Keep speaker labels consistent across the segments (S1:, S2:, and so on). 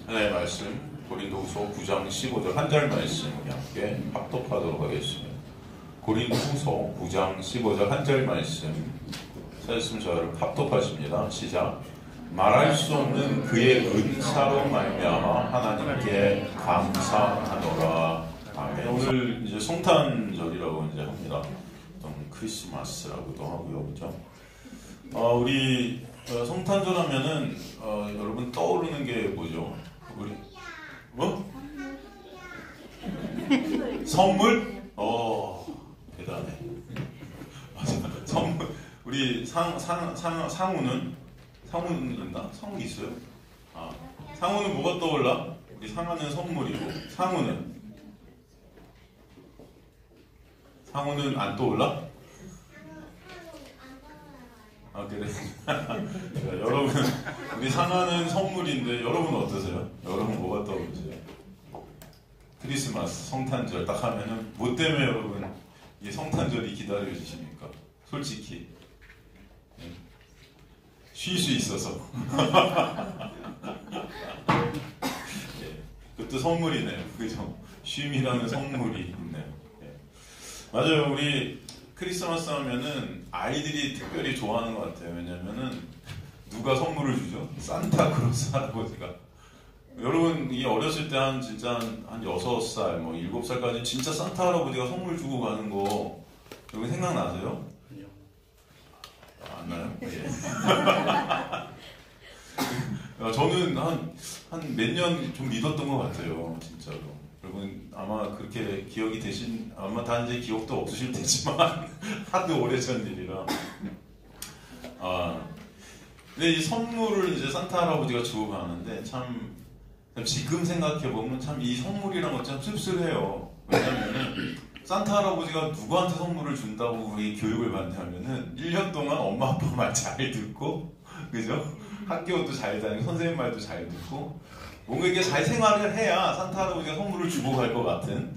S1: 하나의 말씀 고린도후서 9장 15절 한 절 말씀 함께 합독하도록 하겠습니다. 고린도후서 9장 15절 한 절 말씀 찾으시면 저를 합독하십니다. 시작. 말할 수 없는 그의 은사로 말미암아 하나님께 감사하노라. 아멘. 오늘 이제 성탄절이라고 이제 합니다. 크리스마스라고도 하고요, 그렇죠? 우리 성탄절 하면은 여러분 떠오르는 게 뭐죠? 우리 뭐? 선물? 대단해. 맞아. 선물. 우리 상우는 있나? 상우 있어요? 상우는 뭐가 떠올라? 우리 상아는 선물이고 상우는 안 떠올라? 그래. 여러분, 우리 상아는 선물인데 여러분 어떠세요? 여러분 뭐가 떠오르세요? 크리스마스, 성탄절 딱 하면은 뭐 때문에 여러분 이 성탄절이 기다려지십니까? 솔직히 쉴 수 있어서. 그것도 선물이네요, 그죠? 쉼이라는 선물이 있네요. 맞아요. 우리 크리스마스 하면은 아이들이 특별히 좋아하는 것 같아요. 왜냐면은 누가 선물을 주죠? 산타크로스 할아버지가. 여러분, 이 어렸을 때 진짜 한 6살, 뭐 7살까지 진짜 산타 할아버지가 선물 주고 가는 거 여러분 생각나세요?
S2: 아니요.
S1: 안 나요? 예. 저는 한 몇 년 좀 믿었던 것 같아요. 진짜로. 여러분 아마 그렇게 기억이 아마 다 이제 기억도 없으실 테지만 하도 오래전 일이라. 근데 이 선물을 이제 산타 할아버지가 주고 가는데 참 지금 생각해보면 참 이 선물이란 건 참 씁쓸해요. 왜냐면은 산타 할아버지가 누구한테 선물을 준다고 우리 교육을 받냐면은 1년 동안 엄마 아빠 말 잘 듣고, 그죠? 학교도 잘 다니고 선생님 말도 잘 듣고 뭔가 이게 잘 생활을 해야 산타 할아버지가 선물을 주고 갈 것 같은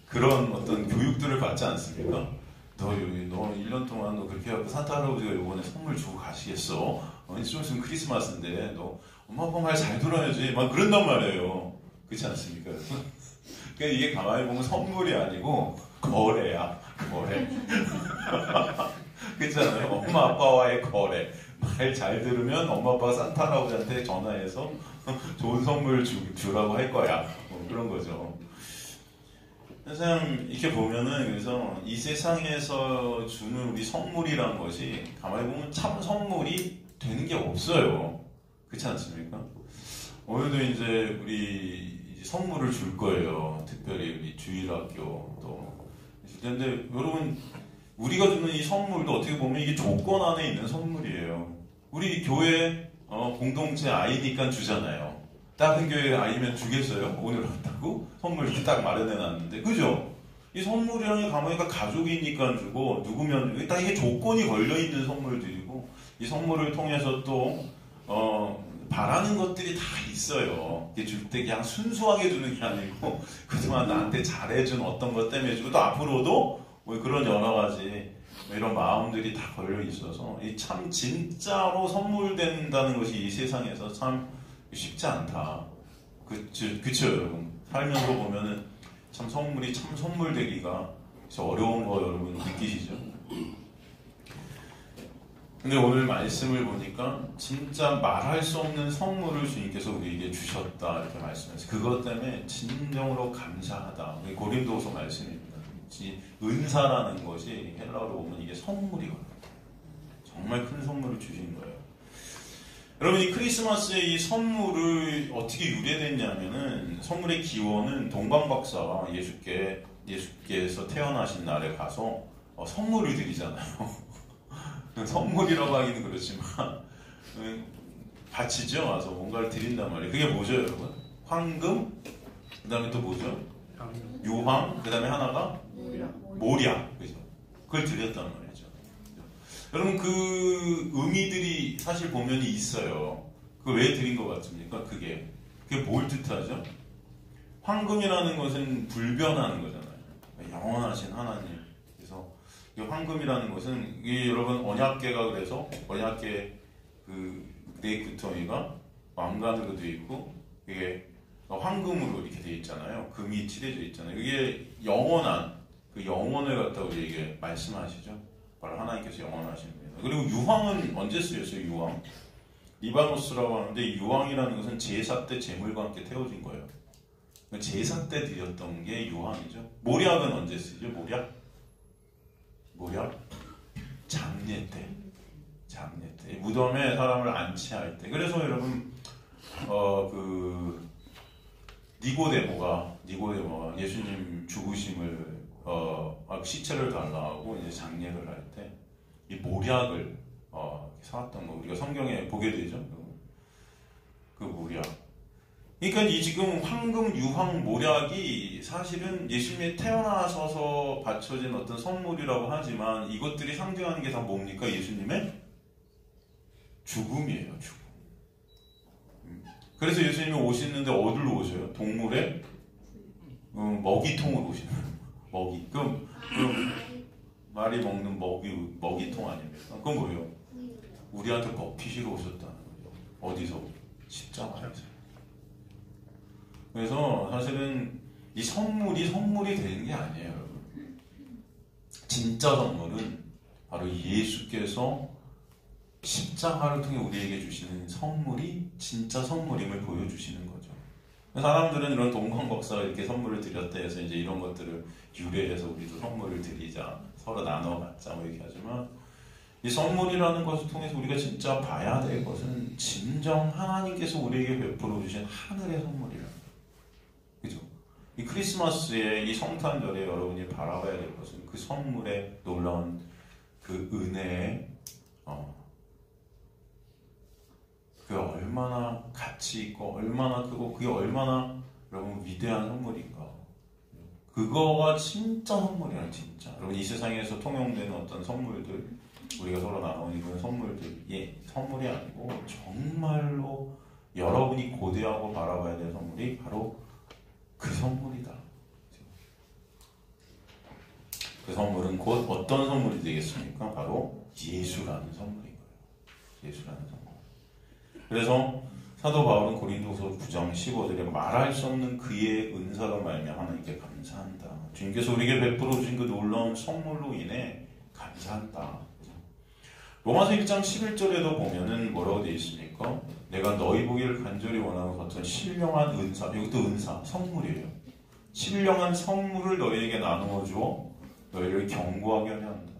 S1: 그런 어떤 교육들을 받지 않습니까? 너 1년 동안 너 그렇게 하고 산타 할아버지가 이번에 선물 주고 가시겠어? 좀 있으면 크리스마스인데 너 엄마 아빠 말 잘 들어야지 막 그런단 말이에요. 그렇지 않습니까? 그러니까 이게 가만히 보면 선물이 아니고 거래야, 거래. 그렇잖아요. 엄마 아빠와의 거래. 말 잘 들으면 엄마 아빠가 산타 할아버지한테 전화해서 좋은 선물 주라고 할 거야. 뭐 그런 거죠. 참 이렇게 보면은 그래서 이 세상에서 주는 우리 선물이란 것이 가만히 보면 참 선물이 되는 게 없어요. 그렇지 않습니까? 오늘도 이제 우리 선물을 줄 거예요. 특별히 우리 주일학교 또. 근데 여러분 우리가 주는 이 선물도 어떻게 보면 이게 조건 안에 있는 선물이에요. 우리 교회 공동체 아이니까 주잖아요. 다른 교회 아이면 주겠어요? 오늘 왔다고? 선물 이렇게 딱 마련해 놨는데, 그죠? 이 선물이랑 가보니까 가족이니까 주고, 누구면, 딱 이게 조건이 걸려있는 선물들이고, 이 선물을 통해서 또, 바라는 것들이 다 있어요. 이게 줄 때 그냥 순수하게 주는 게 아니고, 그동안 나한테 잘해준 어떤 것 때문에 주고, 또 앞으로도 뭐 그런 여러 가지, 이런 마음들이 다 걸려 있어서, 참 진짜로 선물된다는 것이 이 세상에서 참 쉽지 않다. 그쵸, 여러분. 살면서 보면은 참 선물이 참 선물 되기가 어려운 거 여러분 느끼시죠? 근데 오늘 말씀을 보니까 진짜 말할 수 없는 선물을 주님께서 우리에게 주셨다 이렇게 말씀하세요. 그것 때문에 진정으로 감사하다. 고린도서 말씀입니다. 은사라는 것이 헬라어로 보면 이게 선물이거든요. 정말 큰 선물을 주신 거예요. 여러분 이 크리스마스에 이 선물을 어떻게 유래됐냐면은 선물의 기원은 동방박사가 예수께서 태어나신 날에 가서 선물을 드리잖아요. 선물이라고 하기는 그렇지만 바치죠. 와서 뭔가를 드린단 말이에요. 그게 뭐죠, 여러분? 황금, 그 다음에 또 뭐죠? 유황, 그 다음에 하나가 모략, 그죠? 그걸 드렸단 말이죠. 여러분 그 의미들이 사실 보면이 있어요. 그 왜 드린 것 같습니까? 그게 뭘 뜻하죠? 황금이라는 것은 불변하는 거잖아요. 영원하신 하나님. 그래서 이 황금이라는 것은 이게 여러분 언약궤가 그래서 언약궤 그 네 구덩이가 왕관으로 되어 있고 그게 황금으로 이렇게 되어 있잖아요. 금이 칠해져 있잖아요. 이게 영원한 그 영혼을 갖다 우리에게 말씀하시죠. 바로 하나님께서 영원하신 분이다. 그리고 유황은 언제 쓰였어요? 유황. 리바노스라고 하는데 유황이라는 것은 제사 때 제물과 함께 태워진 거예요. 제사 때 드렸던 게 유황이죠. 모략은 언제 쓰죠? 모략? 장례 때. 무덤에 사람을 안치할 때. 그래서 여러분 니고데모가 예수님 죽으심을 시체를 달라고 이제 장례를 할 때 이 모략을 사왔던 거 우리가 성경에 보게 되죠. 그 모략. 그러니까 이 지금 황금, 유황, 모략이 사실은 예수님이 태어나셔서 바쳐진 어떤 선물이라고 하지만 이것들이 상징하는 게 다 뭡니까? 예수님의 죽음이에요. 죽음. 그래서 예수님이 오시는데 어디로 오셔요? 동물의 먹이통으로 오시는 거예요. 먹이. 그럼 말이 먹는 먹이통 아닙니까? 그건 뭐예요? 우리한테 먹히시러 오셨다는 거죠. 어디서? 십자가에서. 그래서 사실은 이 선물이 되는 게 아니에요, 여러분. 진짜 선물은 바로 예수께서 십자가를 통해 우리에게 주시는 선물이 진짜 선물임을 보여주시는 거죠. 사람들은 이런 동방박사가 이렇게 선물을 드렸다 해서 이제 이런 것들을 유래해서 우리도 선물을 드리자, 서로 나눠 갖자 뭐 이렇게 하지만 이 선물이라는 것을 통해서 우리가 진짜 봐야 될 것은 진정 하나님께서 우리에게 베풀어 주신 하늘의 선물이라. 그죠? 이 크리스마스에 이 성탄절에 여러분이 바라봐야 될 것은 그 선물의 놀라운 그 은혜의 그게 얼마나 가치 있고 얼마나 크고 그게 얼마나 여러분 위대한 선물인가. 그거가 진짜 선물이야, 진짜. 여러분 이 세상에서 통용되는 어떤 선물들 우리가 서로 나누는 그런 선물들 선물이 아니고 정말로 여러분이 고대하고 바라봐야 될 선물이 바로 그 선물이다. 그 선물은 곧 어떤 선물이 되겠습니까? 바로 예수라는 선물인 거예요. 예수라는 선물. 그래서 사도 바울은 고린도서 9장 15절에 말할 수 없는 그의 은사로 말미암아 하나님께 감사한다. 주님께서 우리에게 베풀어 주신 그 놀라운 선물로 인해 감사한다. 로마서 1장 11절에도 보면은 뭐라고 되어 있습니까? 내가 너희 보기를 간절히 원하는 어떤 신령한 은사, 이것도 은사, 선물이에요. 신령한 선물을 너희에게 나누어 주어 너희를 견고하게 하려 한다.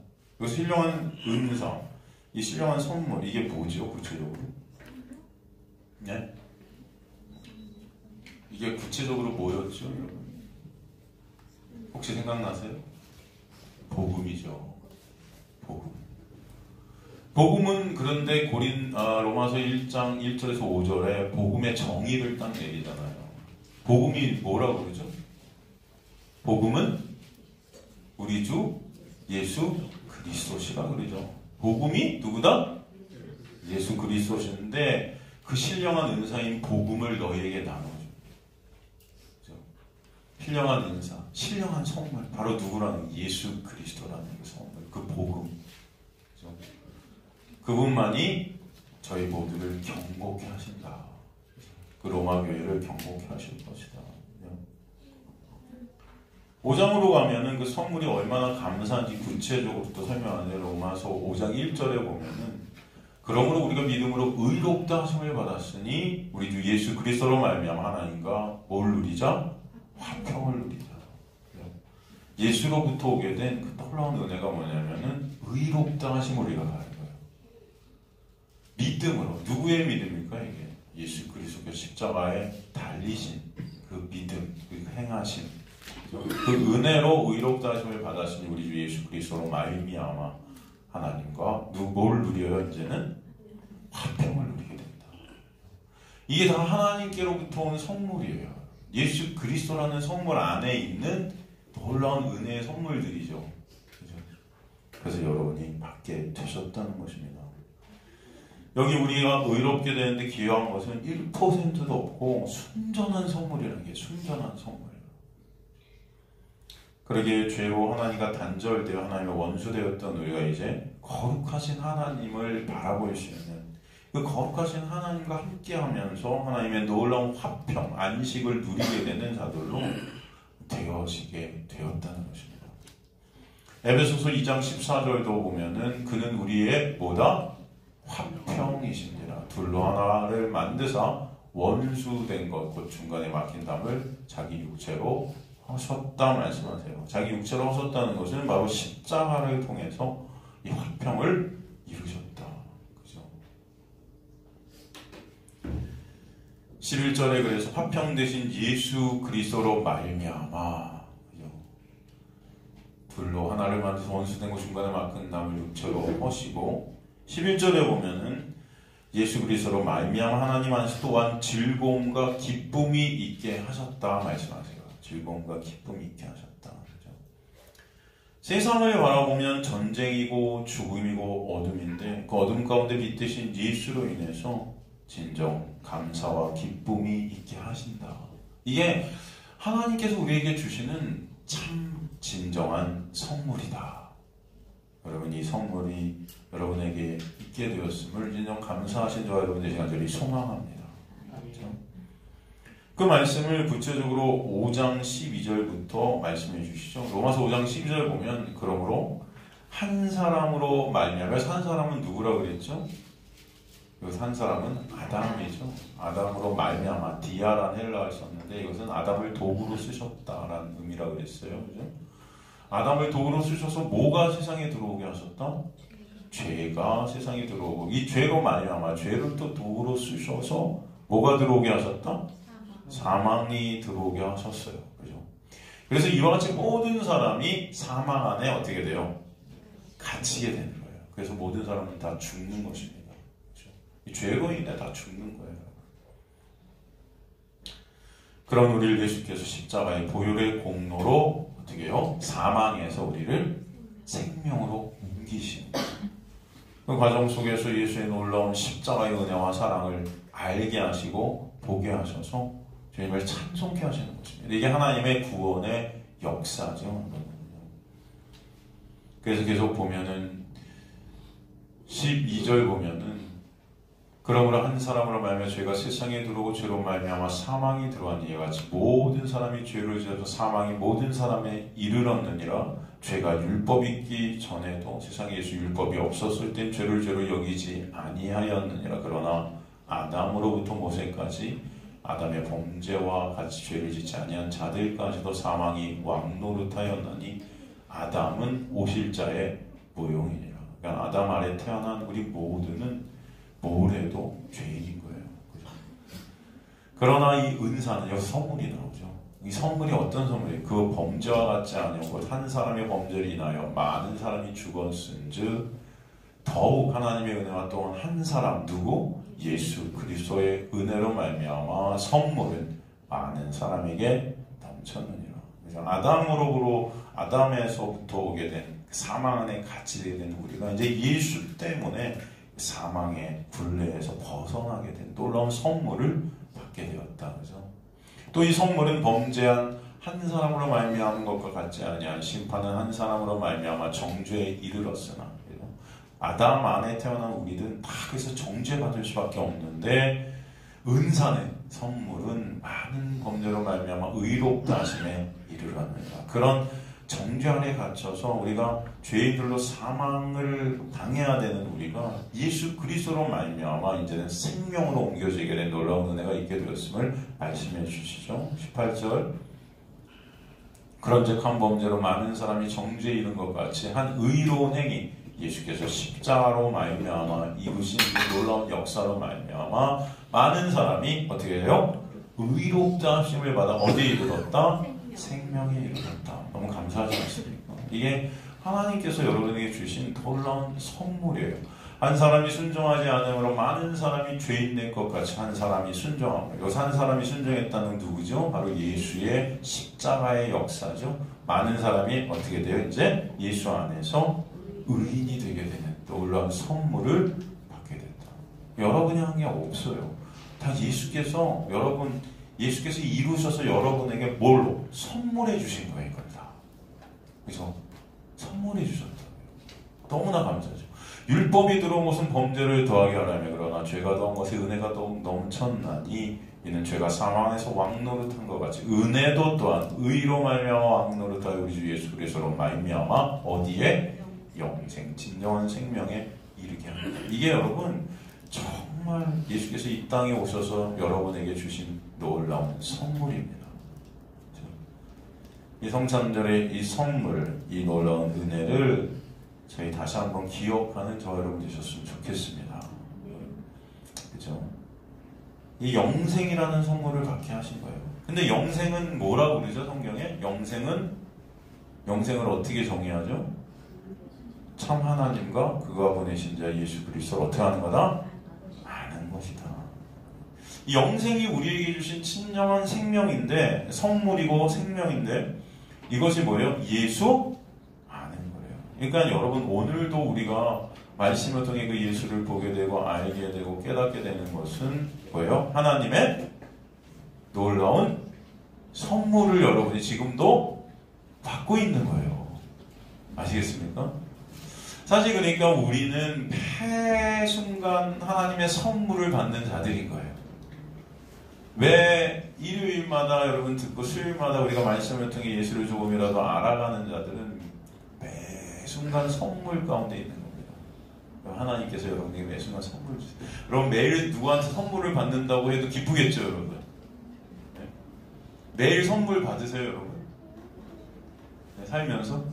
S1: 이 신령한 은사, 이 신령한 선물, 이게 뭐죠? 구체적으로? 네? 이게 구체적으로 뭐였죠, 여러분? 혹시 생각나세요? 복음이죠. 복음. 복음은 그런데 로마서 1장 1절에서 5절에 복음의 정의를 딱 내리잖아요. 복음이 뭐라고 그러죠? 복음은 우리 주 예수 그리스도시라 그러죠. 복음이 누구다? 예수 그리스도시인데 그 신령한 은사인 복음을 너희에게 나눠줘. 그렇죠? 신령한 은사, 신령한 선물, 바로 누구라는 예수 그리스도라는 그 선물, 그 복음. 그렇죠? 그분만이 저희 모두를 경고케 하신다. 그 로마 교회를 경고케 하실 것이다. 5장으로 가면은 그 선물이 얼마나 감사한지 구체적으로 또 설명하는데 로마서 5장 1절에 보면은 그러므로 우리가 믿음으로 의롭다 하심을 받았으니 우리 주 예수 그리스도로 말미암아 하나님과 뭘 누리자? 화평을 누리자. 예수로부터 오게 된 그 놀라운 은혜가 뭐냐면은 의롭다 하심을 우리가 가는 거예요. 믿음으로. 누구의 믿음입니까 이게? 예수 그리스도의 십자가에 달리신 그 믿음, 그 행하심, 그 은혜로 의롭다 하심을 받았으니 우리 주 예수 그리스도로 말미암아 하나님과 뭘 누려요? 이제는 화평을 누리게 된다. 이게 다 하나님께로부터 온 선물이에요. 예수 그리스도라는 선물 안에 있는 놀라운 은혜의 선물들이죠. 그죠? 그래서 여러분이 받게 되셨다는 것입니다. 여기 우리가 의롭게 되는데 기여한 것은 1%도 없고 순전한 선물이라는 게 순전한 선물. 그러기에 죄로 하나님과 단절되어 하나님의 원수되었던 우리가 이제 거룩하신 하나님을 바라볼 수 있는 그 거룩하신 하나님과 함께하면서 하나님의 놀라운 화평, 안식을 누리게 되는 자들로 되어지게 되었다는 것입니다. 에베소서 2장 14절도 보면은 그는 우리의 뭐다? 화평이시니라. 둘로 하나를 만드사 원수된 것, 곧 중간에 막힌 담을 자기 육체로 하셨다 말씀하세요. 자기 육체로 하셨다는 것은 바로 십자가를 통해서 이 화평을 이루셨다. 그죠? 11절에 그래서 화평 되신 예수 그리스도로 말미암아, 둘로 하나를 만드서 원수된 것 중간에 막힌 담을 육체로 하시고, 11절에 보면은 예수 그리스도로 말미암아 하나님 안에서 또한 즐거움과 기쁨이 있게 하셨다 말씀하세요. 즐거움과 기쁨이 있게 하셨다. 그렇죠? 세상을 바라보면 전쟁이고 죽음이고 어둠인데 그 어둠 가운데 빛되신 예수로 인해서 진정 감사와 기쁨이 있게 하신다. 이게 하나님께서 우리에게 주시는 참 진정한 선물이다. 여러분, 이 선물이 여러분에게 있게 되었음을 진정 감사하신 저와 여러분 되시기 간절히 소망합니다. 그렇죠? 그 말씀을 구체적으로 5장 12절부터 말씀해 주시죠. 로마서 5장 12절 보면 그러므로 한 사람으로 말미암아, 한 사람은 누구라고 그랬죠? 여기서 한 사람은 아담이죠. 아담으로 말미암아, 디아라는 헬라어를 썼는데 이것은 아담을 도구로 쓰셨다라는 의미라고 그랬어요. 그죠? 아담을 도구로 쓰셔서 뭐가 세상에 들어오게 하셨다? 죄가 세상에 들어오고, 이 죄로 말미암아 죄를 또 도구로 쓰셔서 뭐가 들어오게 하셨다? 사망이 들어오게 하셨어요. 그죠? 그래서 이와 같이 모든 사람이 사망 안에 어떻게 돼요? 갇히게 되는 거예요. 그래서 모든 사람은 다 죽는 것입니다. 그죠? 이 죄로 인해 다 죽는 거예요. 그런 우리를 예수께서 십자가의 보혈의 공로로 어떻게 해요? 사망에서 우리를 생명으로 옮기십니다. 그 과정 속에서 예수의 놀라운 십자가의 은혜와 사랑을 알게 하시고 보게 하셔서 주님을 찬송케 하시는 것입니다. 이게 하나님의 구원의 역사죠. 그래서 계속 보면은 12절 보면은 그러므로 한 사람으로 말미암아 죄가 세상에 들어오고 죄로 말미암아 사망이 들어왔니 이와 같이 모든 사람이 죄를 지어서 사망이 모든 사람에 이르렀느니라. 죄가 율법이 있기 전에도 세상에 예수 율법이 없었을 땐 죄를 죄로 여기지 아니하였느니라. 그러나 아담으로부터 모세까지 아담의 범죄와 같이 죄를 짓지 아니한 자들까지도 사망이 왕노릇하였나니 아담은 오실 자의 모형이니라. 그러니까 아담 아래 태어난 우리 모두는 뭐래도 죄인인 거예요. 그죠? 그러나 이 은사는 여기 선물이 나오죠. 이 선물이 어떤 선물이에요? 그 범죄와 같지 아니하고 한 사람의 범죄를 인하여 많은 사람이 죽었은즉 더욱 하나님의 은혜와 또한 한 사람 누구? 예수 그리스도의 은혜로 말미암아 선물은 많은 사람에게 넘쳤느니라. 그래서 아담에서부터 오게 된 사망 안에 갇히게 된 우리가 이제 예수 때문에 사망의 굴레에서 벗어나게 된 놀라운 선물을 받게 되었다. 그래서 또 이 선물은 범죄한 한 사람으로 말미암은 것과 같지 아니한 심판은 한 사람으로 말미암아 정죄에 이르렀으나 아담 안에 태어난 우리들은 다 그래서 정죄받을 수밖에 없는데 은사는 선물은 많은 범죄로 말미암아 의롭다 하심에 이르렀느니라. 그런 정죄 안에 갇혀서 우리가 죄인들로 사망을 당해야 되는 우리가 예수 그리스도로 말미암아 이제는 생명으로 옮겨지게 된 놀라운 은혜가 있게 되었음을 말씀해 주시죠. 18절 그런즉 한 범죄로 많은 사람이 정죄에 이른 것 같이 한 의로운 행위 예수께서 십자가로 말미암아 이루신 이 놀라운 역사로 말미암아 많은 사람이 어떻게 해요? 의롭다 하심을 받아 어디에 이르렀다? 생명에 이르렀다. 너무 감사하지 않습니까? 이게 하나님께서 여러분에게 주신 놀라운 선물이에요. 한 사람이 순종하지 않으므로 많은 사람이 죄인 된 것 같이 한 사람이 순종합니다. 여기서 한 사람이 순종했다는 누구죠? 바로 예수의 십자가의 역사죠. 많은 사람이 어떻게 돼요? 이제 예수 안에서 의인이 되게 되는 놀라운 선물을 받게 된다. 여러분이 한 게 없어요. 다 예수께서 이루셔서 여러분에게 뭘로? 선물해 주신 거예요. 이걸 다. 그래서 선물해 주셨다. 너무나 감사하죠. 율법이 들어온 것은 범죄를 더하게 하라며 그러나 죄가 더한 것에 은혜가 더욱 넘쳤나니 이는 죄가 사망에서 왕노릇한 것 같이 은혜도 또한 의로 말미암아 왕노릇하여 우리 주 예수 그리스도로 말미암아 어디에? 영생, 진정한 생명에 이르게 합니다. 이게 여러분 정말 예수께서 이 땅에 오셔서 여러분에게 주신 놀라운 선물입니다. 이 성찬절의 이 선물, 이 놀라운 은혜를 저희 다시 한번 기억하는 저 여러분 되셨으면 좋겠습니다. 그죠? 이 영생이라는 선물을 받게 하신 거예요. 근데 영생은 뭐라고 그러죠? 성경에? 영생을 어떻게 정의하죠? 참 하나님과 그가 보내신 자 예수 그리스도를 어떻게 하는 거다? 아는 것이다. 이 영생이 우리에게 주신 진정한 생명인데, 선물이고 생명인데, 이것이 뭐예요? 예수? 아는 거예요. 그러니까 여러분, 오늘도 우리가 말씀을 통해 그 예수를 보게 되고 알게 되고 깨닫게 되는 것은 뭐예요? 하나님의 놀라운 선물을 여러분이 지금도 받고 있는 거예요. 아시겠습니까? 사실 그러니까 우리는 매 순간 하나님의 선물을 받는 자들인 거예요. 왜 일요일마다 여러분 듣고 수요일마다 우리가 말씀을 통해 예수를 조금이라도 알아가는 자들은 매 순간 선물 가운데 있는 겁니다. 하나님께서 여러분에게 매 순간 선물을 주세요. 여러분 매일 누구한테 선물을 받는다고 해도 기쁘겠죠, 여러분? 네? 매일 선물 받으세요, 여러분? 네, 살면서?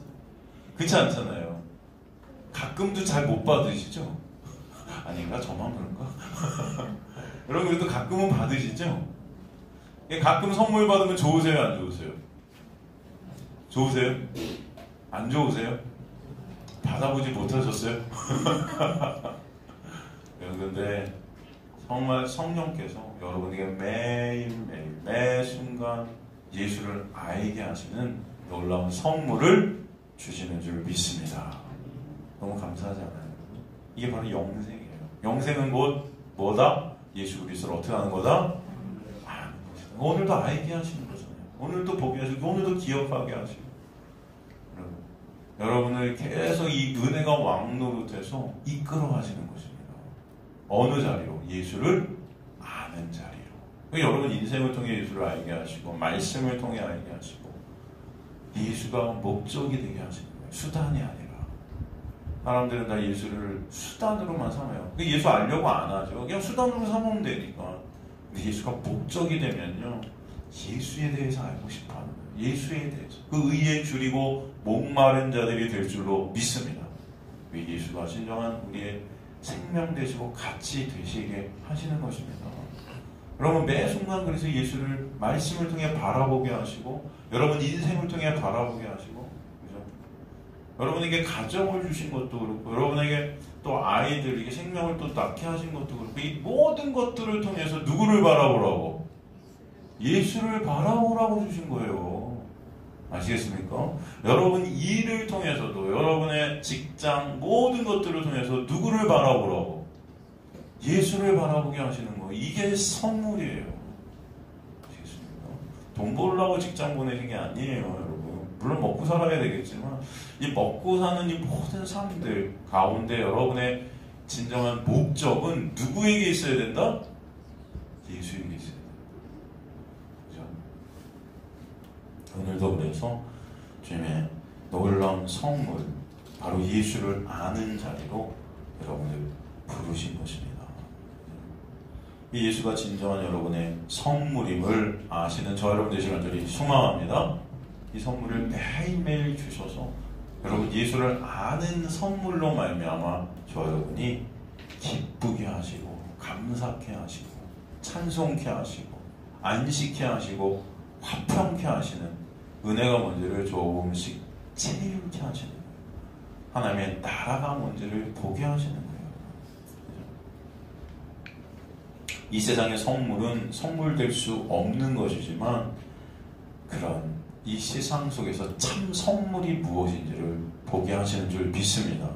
S1: 그렇지 않잖아요. 가끔도 잘 못 받으시죠? 아닌가? 저만 그런가? 여러분 그래도 가끔은 받으시죠? 가끔 선물 받으면 좋으세요? 안 좋으세요? 좋으세요? 안 좋으세요? 받아보지 못하셨어요? 그런데 정말 성령께서 여러분에게 매일매일 매 순간 예수를 알게 하시는 놀라운 선물을 주시는 줄 믿습니다. 너무 감사하지 않아요? 이게 바로 영생이에요. 영생은 곧 뭐다? 예수 그리스도를 어떻게 하는 거다? 아는 것이다. 오늘도 알게 하시는 거잖아요. 오늘도 보게 하시고 오늘도 기억하게 하시고 여러분을 계속 이 은혜가 왕노릇해서 이끌어 가시는 것입니다. 어느 자리로? 예수를 아는 자리로. 여러분 인생을 통해 예수를 알게 하시고 말씀을 통해 알게 하시고 예수가 목적이 되게 하시는 거예요. 수단이 아니라. 사람들은 다 예수를 수단으로만 삼아요. 예수 알려고 안 하죠. 그냥 수단으로 삼으면 되니까. 근데 예수가 목적이 되면요, 예수에 대해서 알고 싶어하는 거예요. 예수에 대해서. 그 의에 줄이고 목마른 자들이 될 줄로 믿습니다. 예수가 진정한 우리의 생명 되시고 가치 되시게 하시는 것입니다. 여러분 매 순간 그래서 예수를 말씀을 통해 바라보게 하시고 여러분 인생을 통해 바라보게 하시고 여러분에게 가정을 주신 것도 그렇고 여러분에게 또 아이들에게 생명을 또 낳게 하신 것도 그렇고 이 모든 것들을 통해서 누구를 바라보라고? 예수를 바라보라고 주신 거예요. 아시겠습니까? 여러분 일을 통해서도 여러분의 직장 모든 것들을 통해서 누구를 바라보라고? 예수를 바라보게 하시는 거예요. 이게 선물이에요. 아시겠습니까? 돈 벌려고 직장 보내신 게 아니에요, 여러분. 물론 먹고 살아야 되겠지만 이 먹고 사는 이 모든 삶들 가운데 여러분의 진정한 목적은 누구에게 있어야 된다? 예수에게 있어야 된다. 그죠? 오늘도 그래서 주님의 놀라운 선물 바로 예수를 아는 자리로 여러분을 부르신 것입니다. 이 예수가 진정한 여러분의 선물임을 아시는 저 여러분 되시길 간절히 소망합니다. 이 선물을 매일매일 주셔서 여러분 예수를 아는 선물로 말미암아 저 여러분이 기쁘게 하시고 감사케 하시고 찬송케 하시고 안식케 하시고 화평케 하시는 은혜가 뭔지를 조금씩 채울케 하시는 거예요. 하나님의 나라가 뭔지를 보게 하시는 거예요. 이 세상의 선물은 선물될 수 없는 것이지만 그런 이 세상 속에서 참 선물이 무엇인지를 보게 하시는 줄 믿습니다.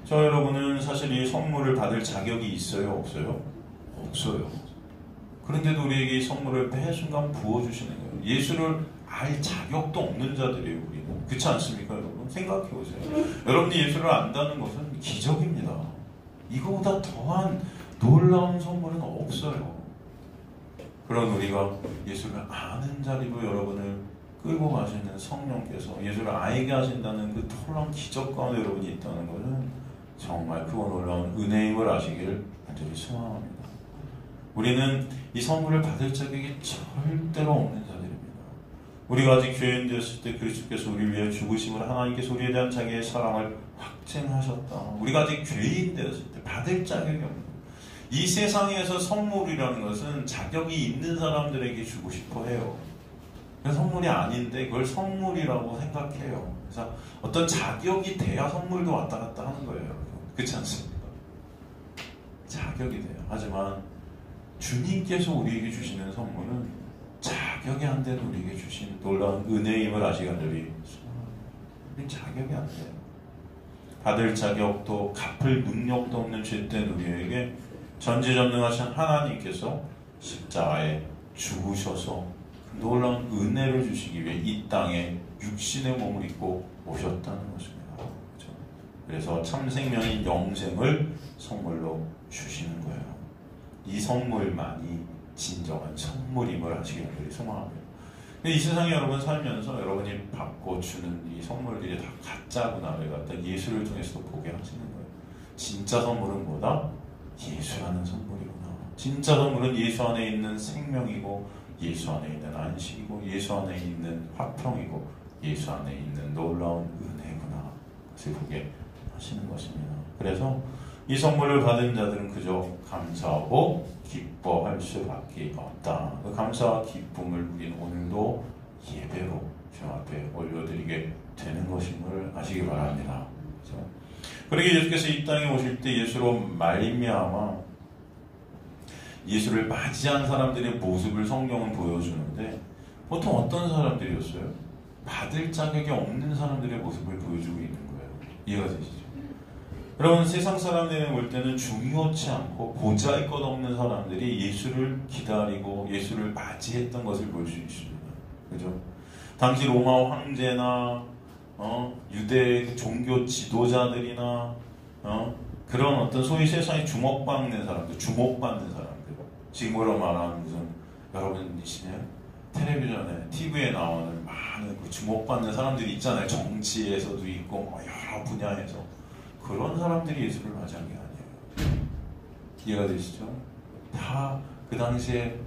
S1: 저 여러분은 사실 이 선물을 받을 자격이 있어요? 없어요? 없어요. 그런데도 우리에게 이 선물을 매 순간 부어주시는 거예요. 예수를 알 자격도 없는 자들이에요. 우리는. 그렇지 않습니까, 여러분? 생각해 보세요. 여러분이 예수를 안다는 것은 기적입니다. 이거보다 더한 놀라운 선물은 없어요. 그런 우리가 예수를 아는 자리로 여러분을 끌고 가시는 성령께서 예수를 알게 하신다는 그 놀라운 기적 가운데 여러분이 있다는 것은 정말 크고 놀라운 은혜임을 아시길 간절히 소망합니다. 우리는 이 선물을 받을 자격이 절대로 없는 자들입니다. 우리가 아직 죄인 되었을 때 그리스도께서 우리를 위해 죽으심을 하나님께서 우리에 대한 자기의 사랑을 확증하셨다. 우리가 아직 죄인 되었을 때 받을 자격이 없는 이 세상에서 선물이라는 것은 자격이 있는 사람들에게 주고 싶어 해요. 선물이 아닌데 그걸 선물이라고 생각해요. 그래서 어떤 자격이 돼야 선물도 왔다 갔다 하는 거예요. 그렇지 않습니까? 자격이 돼요. 하지만 주님께서 우리에게 주시는 선물은 자격이 안 되는 우리에게 주신 놀라운 은혜임을 아시기 간절히 우린 자격이 안 돼요. 받을 자격도 갚을 능력도 없는 죄된 우리에게 전지전능하신 하나님께서 십자가에 죽으셔서 놀라운 은혜를 주시기 위해 이 땅에 육신의 몸을 입고 오셨다는 것입니다. 그렇죠? 그래서 참 생명인 영생을 선물로 주시는 거예요. 이 선물만이 진정한 선물임을 아시기 간절히 소망합니다. 근데 이 세상에 여러분 살면서 여러분이 받고 주는 이 선물들이 다 가짜구나를 갖다 예수를 통해서 보게 하시는 거예요. 진짜 선물은 뭐다? 예수라는 선물이구나. 진짜 선물은 예수 안에 있는 생명이고 예수 안에 있는 안식이고 예수 안에 있는 화평이고 예수 안에 있는 놀라운 은혜구나. 그것을 보게 하시는 것입니다. 그래서 이 선물을 받은 자들은 그저 감사하고 기뻐할 수밖에 없다. 그 감사와 기쁨을 우리는 오늘도 예배로 주 앞에 올려드리게 되는 것임을 아시기 바랍니다. 그렇죠? 그러게 예수께서 이 땅에 오실 때 예수로 말미암아 예수를 맞이한 사람들의 모습을 성경은 보여주는데 보통 어떤 사람들이었어요? 받을 자격이 없는 사람들의 모습을 보여주고 있는 거예요. 이해가 되시죠? 여러분 세상 사람들이 볼 때는 중요치 않고 보잘것없는 사람들이 예수를 기다리고 예수를 맞이했던 것을 볼 수 있습니다. 그죠? 당시 로마 황제나 유대 종교 지도자들이나 그런 어떤 소위 세상에 주목받는 사람들, 주목받는 사람들. 지금으로 말하는 무슨 여러분이시네요. 텔레비전에, TV에 나오는 많은 그 주목받는 사람들이 있잖아요. 정치에서도 있고 뭐 여러 분야에서. 그런 사람들이 예수를 맞이한 게 아니에요. 이해가 되시죠? 다 그 당시에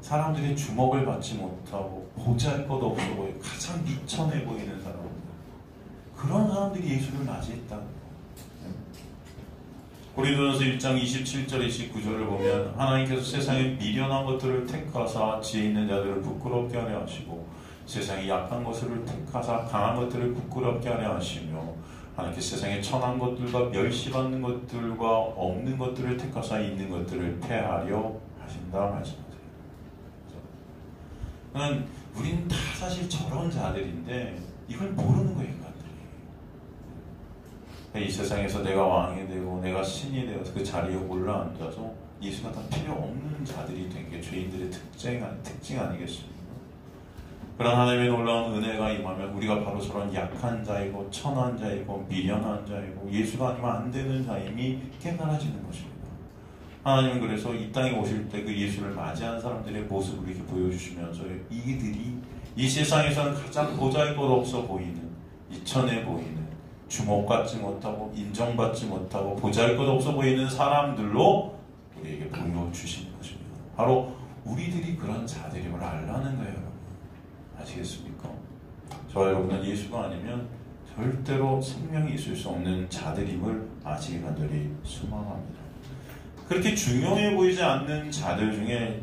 S1: 사람들이 주목을 받지 못하고 보잘것없어 보이고 가장 미천해 보이는 사람들. 그런 사람들이 예수를 맞이했다는 거예요. 고린도전서 1장 27절 29절을 보면 하나님께서 세상에 미련한 것들을 택하사 지혜 있는 자들을 부끄럽게 하려 하시고 세상에 약한 것을 택하사 강한 것들을 부끄럽게 하려 하시며 하나님께서 세상에 천한 것들과 멸시받는 것들과 없는 것들을 택하사 있는 것들을 패하려 하신다 말씀하세요. 그러니까 우리는 다 사실 저런 자들인데 이걸 모르는 거예요, 인간들이. 이 세상에서 내가 왕이 되고 내가 신이 되어서 그 자리에 올라앉아서 예수가 다 필요 없는 자들이 된 게 죄인들의 특징 아니겠습니까? 그런 하나님의 놀라운 은혜가 임하면 우리가 바로 저런 약한 자이고 천한 자이고 미련한 자이고 예수가 아니면 안 되는 자임이 깨달아지는 것입니다. 하나님은 그래서 이 땅에 오실 때 그 예수를 맞이한 사람들의 모습을 이렇게 보여주시면서 이들이 이 세상에서는 가장 보잘것없어 보이는 이천해 보이는 주목받지 못하고 인정받지 못하고 보잘것없어 보이는 사람들로 우리에게 보여주시는 것입니다. 바로 우리들이 그런 자들임을 알라는 거예요. 여러분. 아시겠습니까? 저와 여러분은 예수가 아니면 절대로 생명이 있을 수 없는 자들임을 아시기 간절히 소망합니다. 그렇게 중요해 보이지 않는 자들 중에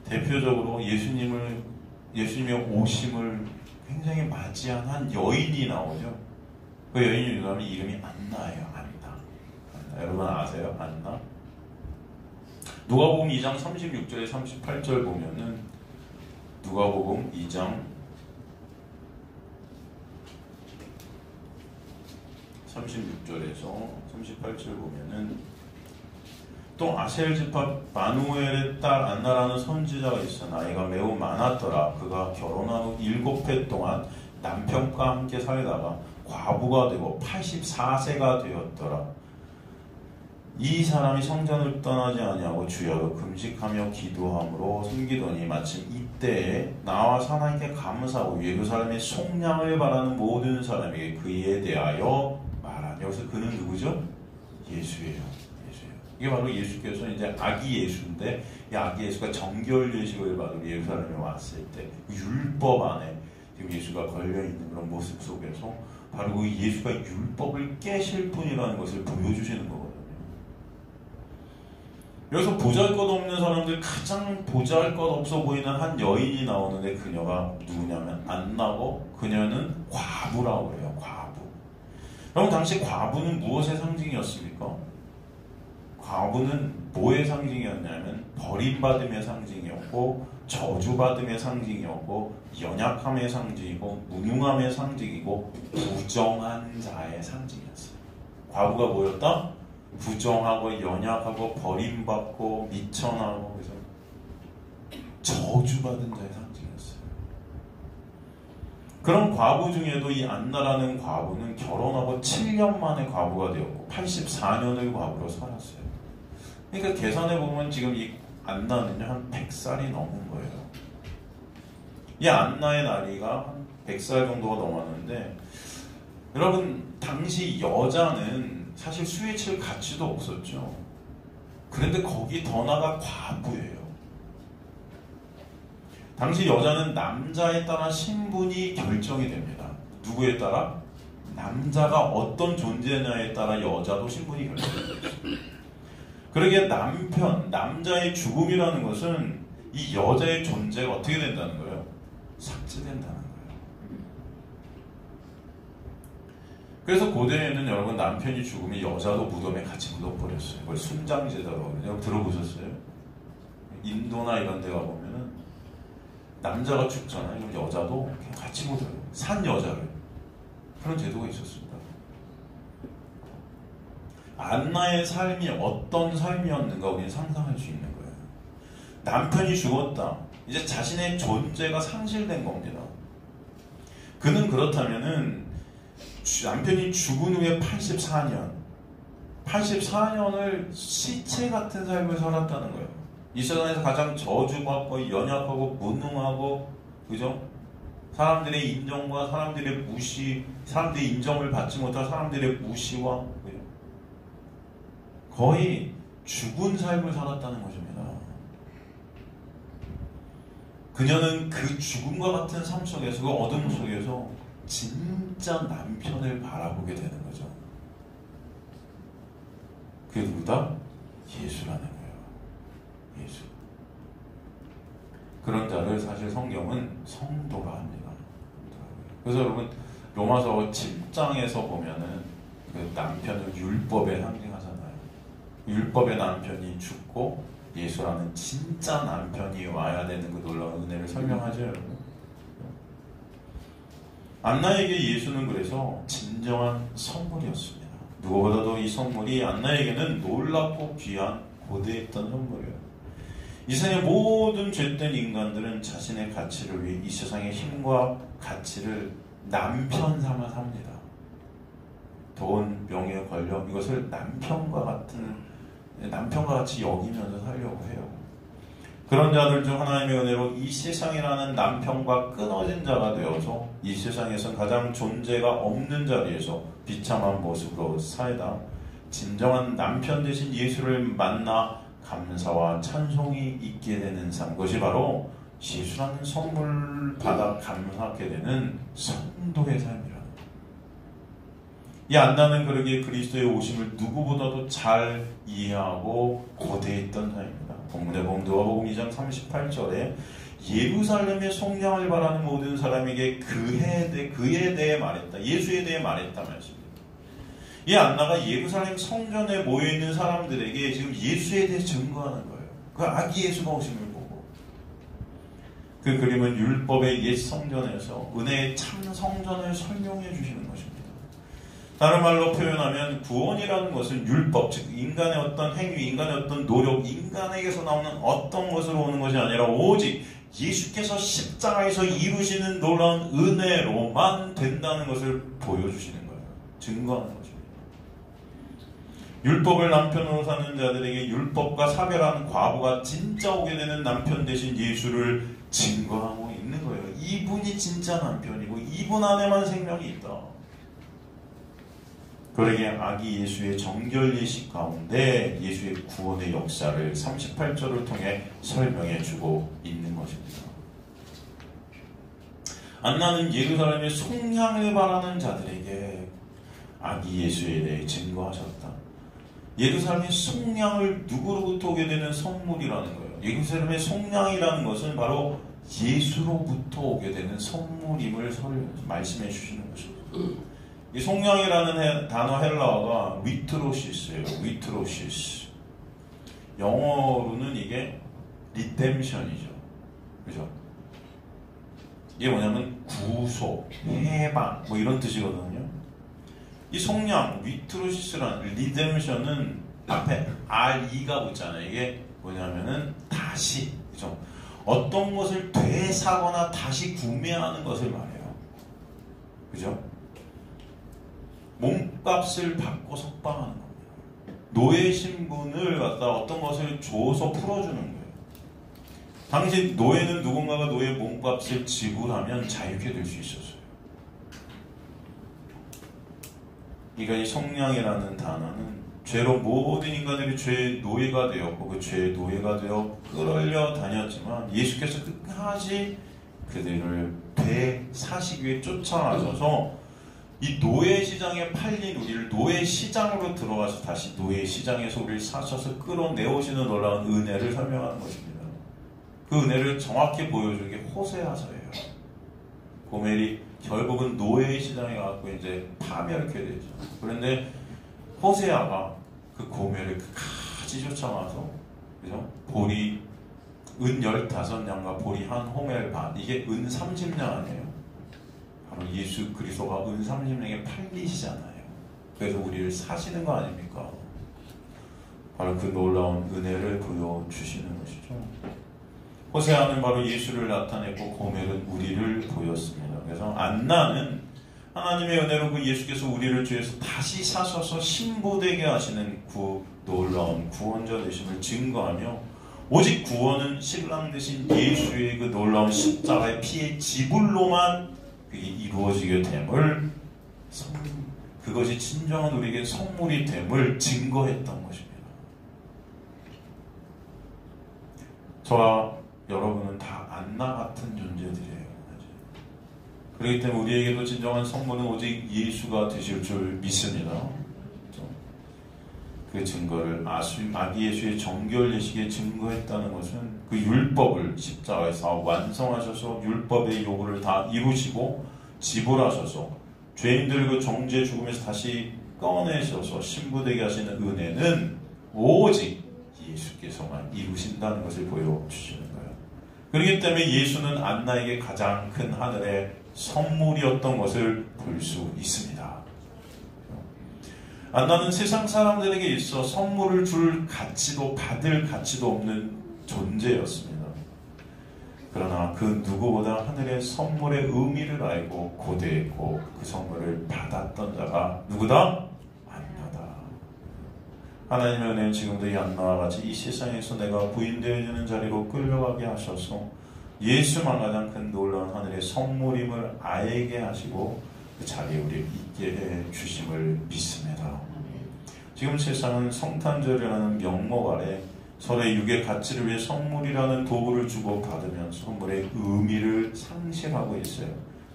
S1: 대표적으로 예수님의 오심을 굉장히 맞이한 한 여인이 나오죠. 그 여인이 누구냐면 이름이 안나예요. 안나. 여러분 아세요? 안나? 누가복음 2장 36절에 38절 보면은 누가복음 2장 36절에서 38절 보면은 또 아셀 지파 마누엘의 딸 안나라는 선지자가 있어 나이가 매우 많았더라. 그가 결혼한 후 7해 동안 남편과 함께 살다가 과부가 되고 84세가 되었더라. 이 사람이 성전을 떠나지 아니하고 주야로 금식하며 기도함으로 숨기더니 마침 이때에 나와 하나님께 감사하고 예루살렘의 속량을 바라는 모든 사람에게 그에 대하여 말하니. 여기서 그는 누구죠? 예수예요. 이게 바로 예수께서 이제 아기 예수인데, 이 아기 예수가 정결 예식을 받으러 예루살렘에 왔을 때 율법 안에 지금 예수가 걸려 있는 그런 모습 속에서 바로 그 예수가 율법을 깨실 분이라는 것을 보여주시는 거거든요. 여기서 보잘것없는 사람들, 가장 보잘것없어 보이는 한 여인이 나오는데 그녀가 누구냐면 안나고, 그녀는 과부라고 해요. 과부. 여러분, 당시 과부는 무엇의 상징이었습니까? 과부는 뭐의 상징이었냐면 버림받음의 상징이었고, 저주받음의 상징이었고, 연약함의 상징이고, 무능함의 상징이고, 부정한 자의 상징이었어요. 과부가 뭐였다? 부정하고 연약하고 버림받고 미천하고, 그래서 저주받은 자의 상징이었어요. 그런 과부 중에도 이 안나라는 과부는 결혼하고 7년 만에 과부가 되었고 84년을 과부로 살았어요. 그러니까 계산해보면 지금 이 안나는요 한 100살이 넘은 거예요. 이 안나의 나이가 한 100살 정도가 넘었는데, 여러분, 당시 여자는 사실 수에 칠 가치도 없었죠. 그런데 거기 더 나아가 과부예요. 당시 여자는 남자에 따라 신분이 결정이 됩니다. 누구에 따라? 남자가 어떤 존재냐에 따라 여자도 신분이 결정이 됩니다. 그러기에 남자의 죽음이라는 것은 이 여자의 존재가 어떻게 된다는 거예요? 삭제된다는 거예요. 그래서 고대에는 여러분, 남편이 죽으면 여자도 무덤에 같이 묻어버렸어요. 그걸 순장제다라고 하거든요. 들어보셨어요? 인도나 이런 데 가보면은 남자가 죽잖아요. 그럼 여자도 그냥 같이 묻어요. 산 여자를. 그런 제도가 있었습니다. 안나의 삶이 어떤 삶이었는가 우리는 상상할 수 있는 거예요. 남편이 죽었다. 이제 자신의 존재가 상실된 겁니다. 그는 그렇다면은 남편이 죽은 후에 84년을 시체 같은 삶을 살았다는 거예요. 이 세상에서 가장 저주받고 연약하고 무능하고, 그죠? 사람들의 인정과 사람들의 무시, 사람들의 인정을 받지 못한 사람들의 무시와, 그죠? 거의 죽은 삶을 살았다는 것입니다. 그녀는 그 죽음과 같은 삶 속에서, 그 어둠 속에서 진짜 남편을 바라보게 되는 거죠. 그게 누구다? 예수라는 거예요. 예수. 그런 자를 사실 성경은 성도라 합니다. 그래서 여러분, 로마서 7장에서 보면은 그 남편은 율법의 상징하잖아요. 율법의 남편이 죽고 예수라는 진짜 남편이 와야 되는 그 놀라운 은혜를 설명하죠, 여러분. 안나에게 예수는 그래서 진정한 선물이었습니다. 누구보다도 이 선물이 안나에게는 놀랍고 귀한 고대했던 선물이에요. 이 세상의 모든 죄된 인간들은 자신의 가치를 위해 이 세상의 힘과 가치를 남편 삼아 삽니다. 돈, 명예, 권력, 이것을 남편과 같이 여기면서 살려고 해요. 그런 자들 중 하나님의 은혜로 이 세상이라는 남편과 끊어진 자가 되어서 이 세상에선 가장 존재가 없는 자리에서 비참한 모습으로 살다 진정한 남편 되신 예수를 만나 감사와 찬송이 있게 되는 삶, 그것이 바로 예수라는 선물 받아 감사하게 되는 성도의 삶이라는 거예요. 이 안나는 그러기에 그리스도의 오심을 누구보다도 잘 이해하고 고대했던 자입니다. 본문에 보면 누가복음 2장 38절에 예루살렘의 속량을 바라는 모든 사람에게 그에 대해 말했다. 예수에 대해 말했다 말씀입니다. 이 안나가 예루살렘 성전에 모여있는 사람들에게 지금 예수에 대해 증거하는 거예요. 그 아기 예수가 오심을 보고. 그 그림은 율법의 옛 성전에서 은혜의 참 성전을 설명해 주시는 것입니다. 다른 말로 표현하면 구원이라는 것은 율법, 즉 인간의 어떤 행위, 인간의 어떤 노력, 인간에게서 나오는 어떤 것으로 오는 것이 아니라 오직 예수께서 십자가에서 이루시는 놀라운 은혜로만 된다는 것을 보여주시는 거예요. 증거하는 거죠. 율법을 남편으로 사는 자들에게 율법과 사별하는 과부가 진짜 오게 되는 남편 대신 예수를 증거하고 있는 거예요. 이분이 진짜 남편이고 이분 안에만 생명이 있다. 그러기에 아기 예수의 정결 예식 가운데 예수의 구원의 역사를 38절을 통해 설명해 주고 있는 것입니다. 안나는 예루살렘의 속량을 바라는 자들에게 아기 예수에 대해 증거하셨다. 예루살렘의 속량을 누구로부터 오게 되는 선물이라는 거예요. 예루살렘의 속량이라는 것은 바로 예수로부터 오게 되는 선물임을 말씀해 주시는 것입니다. 이 속량이라는 단어 헬라어가 위트로시스예요. 위트로시스. 영어로는 이게 리뎀션이죠. 그죠? 이게 뭐냐면 구속, 해방 뭐 이런 뜻이거든요. 이 속량, 위트로시스라는 리뎀션은 앞에 RE가 붙잖아요. 이게 뭐냐면은 다시, 그죠? 어떤 것을 되사거나 다시 구매하는 것을 말해요. 그죠? 몸값을 받고 석방하는 겁니다. 노예 신분을 갖다 어떤 것을 줘서 풀어주는 거예요. 당시 노예는 누군가가 노예 몸값을 지불하면 자유케 될 수 있었어요. 그러니까 이 속량이라는 단어는 죄로 모든 인간들이 죄의 노예가 되었고 그 죄의 노예가 되어 끌어올려 다녔지만 예수께서 끝까지 그들을 되사시기 위해 쫓아가셔서 이 노예 시장에 팔린 우리를 노예 시장으로 들어가서 다시 노예 시장에서 우리를 사셔서 끌어내오시는 놀라운 은혜를 설명하는 것입니다. 그 은혜를 정확히 보여주는 게 호세아서예요. 고멜이 결국은 노예 시장에 가서 이제 파멸하게 되죠. 그런데 호세아가 그 고멜을 끝까지 쫓아가서, 그죠? 보리 은 15냥과 보리 한 호멜 반, 이게 은 30냥 아니에요? 바로 예수 그리스도가 은 30냥에 팔리시잖아요. 그래서 우리를 사시는 거 아닙니까? 바로 그 놀라운 은혜를 보여주시는 것이죠. 호세아는 바로 예수를 나타냈고 고멜은 우리를 보였습니다. 그래서 안나는 하나님의 은혜로 그 예수께서 우리를 죄에서 다시 사셔서 신부되게 하시는 그 놀라운 구원자 되심을 증거하며 오직 구원은 신랑 되신 예수의 그 놀라운 십자가의 피의 지불로만 그게 이루어지게 됨을, 그것이 진정한 우리에게 선물이 됨을 증거했던 것입니다. 저와 여러분은 다 안나 같은 존재들이에요. 그렇기 때문에 우리에게도 진정한 선물은 오직 예수가 되실 줄 믿습니다. 그 증거를 아기 예수의 정결 예식에 증거했다는 것은 그 율법을 십자가에서 완성하셔서 율법의 요구를 다 이루시고 지불하셔서 죄인들 그 정죄 죽음에서 다시 꺼내셔서 신부되게 하시는 은혜는 오직 예수께서만 이루신다는 것을 보여주시는 거예요. 그렇기 때문에 예수는 안나에게 가장 큰 하늘의 선물이었던 것을 볼 수 있습니다. 안나는 세상 사람들에게 있어 선물을 줄 가치도 받을 가치도 없는 존재였습니다. 그러나 그 누구보다 하늘의 선물의 의미를 알고 고대했고 그 선물을 받았던 자가 누구다? 안나다. 하나님의 은혜는 지금도 이 안나와 같이 이 세상에서 내가 부인되어지는 자리로 끌려가게 하셔서 예수만 가장 큰 놀라운 하늘의 선물임을 알게 하시고 그 자리에 우리를 있게 해 주심을 믿습니다. 지금 세상은 성탄절이라는 명목 아래 서로의 육의 가치를 위해 선물이라는 도구를 주고 받으면 선물의 의미를 상실하고 있어요.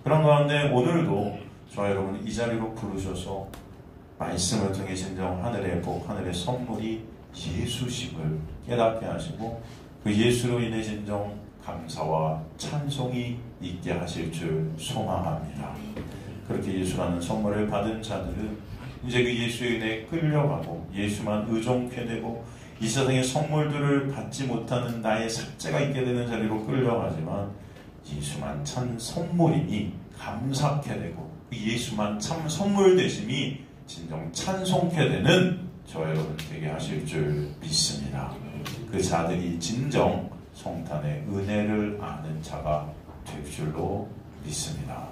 S1: 그런 가운데 오늘도 저와 여러분 이 자리로 부르셔서 말씀을 통해 진정 하늘의 복, 하늘의 선물이 예수심을 깨닫게 하시고 그 예수로 인해 진정 감사와 찬송이 있게 하실 줄 소망합니다. 그렇게 예수라는 선물을 받은 자들은 이제 그 예수의 은혜에 끌려가고 예수만 의존케 되고 이 세상의 선물들을 받지 못하는 나의 삭제가 있게 되는 자리로 끌려가지만 예수만 참 선물이니 감사케 되고 예수만 참 선물 되심이 진정 찬송케 되는 저와 여러분 되게 하실 줄 믿습니다. 그 자들이 진정 성탄의 은혜를 아는 자가 될 줄로 믿습니다.